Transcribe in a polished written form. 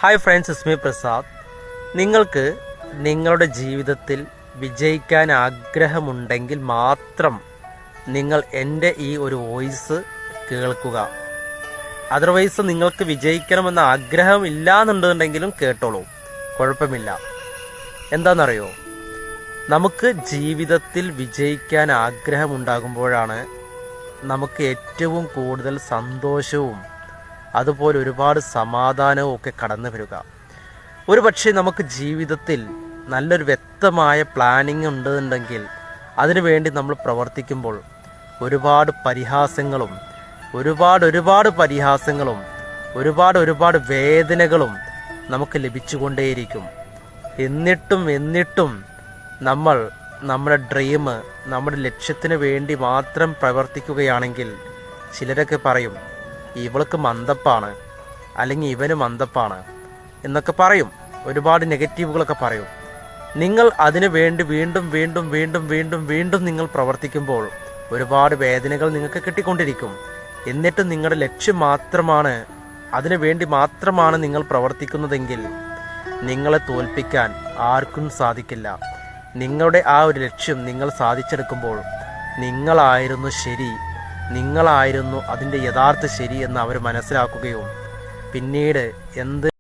Hi friends, ഇസ്മി പ്രസാദ്. നിങ്ങൾക്ക് നിങ്ങളുടെ ജീവിതത്തിൽ വിജയിക്കാൻ ആഗ്രഹമുണ്ടെങ്കിൽ മാത്രം നിങ്ങൾ എൻ്റെ ഈ ഒരു വോയിസ് കേൾക്കുക. അതർവൈസ് നിങ്ങൾക്ക് വിജയിക്കണമെന്ന ആഗ്രഹം ഇല്ല എന്നുണ്ടെങ്കിലും കേട്ടോളൂ, കുഴപ്പമില്ല. എന്താണെന്നറിയോ, നമുക്ക് ജീവിതത്തിൽ വിജയിക്കാൻ ആഗ്രഹമുണ്ടാകുമ്പോഴാണ് നമുക്ക് ഏറ്റവും കൂടുതൽ സന്തോഷവും അതുപോലെ ഒരുപാട് സമാധാനവും ഒക്കെ കടന്നു വരിക. ഒരു പക്ഷേ നമുക്ക് ജീവിതത്തിൽ നല്ലൊരു വ്യക്തമായ പ്ലാനിങ് ഉണ്ടെന്നുണ്ടെങ്കിൽ അതിനുവേണ്ടി നമ്മൾ പ്രവർത്തിക്കുമ്പോൾ ഒരുപാട് പരിഹാസങ്ങളും ഒരുപാട് വേദനകളും നമുക്ക് ലഭിച്ചുകൊണ്ടേയിരിക്കും. എന്നിട്ടും നമ്മൾ നമ്മുടെ ഡ്രീം, നമ്മുടെ ലക്ഷ്യത്തിന് വേണ്ടി മാത്രം പ്രവർത്തിക്കുകയാണെങ്കിൽ ചിലരൊക്കെ പറയും, ഇവൾക്ക് മന്ദപ്പാണ്, അല്ലെങ്കിൽ ഇവന് മന്ദപ്പാണ് എന്നൊക്കെ പറയും. ഒരുപാട് നെഗറ്റീവുകളൊക്കെ പറയും. നിങ്ങൾ അതിനു വേണ്ടി വീണ്ടും നിങ്ങൾ പ്രവർത്തിക്കുമ്പോൾ ഒരുപാട് വേദനകൾ നിങ്ങൾക്ക് കിട്ടിക്കൊണ്ടിരിക്കും. എന്നിട്ടും നിങ്ങളുടെ ലക്ഷ്യം മാത്രമാണ്, അതിനു വേണ്ടി മാത്രമാണ് നിങ്ങൾ പ്രവർത്തിക്കുന്നതെങ്കിൽ നിങ്ങളെ തോൽപ്പിക്കാൻ ആർക്കും സാധിക്കില്ല. നിങ്ങളുടെ ആ ഒരു ലക്ഷ്യം നിങ്ങൾ സാധിച്ചെടുക്കുമ്പോൾ നിങ്ങളായിരുന്നു ശരി, നിങ്ങളായിരുന്നു അതിൻ്റെ യഥാർത്ഥ ശരി എന്ന് അവർ മനസ്സിലാക്കുകയും പിന്നീട് എന്ത്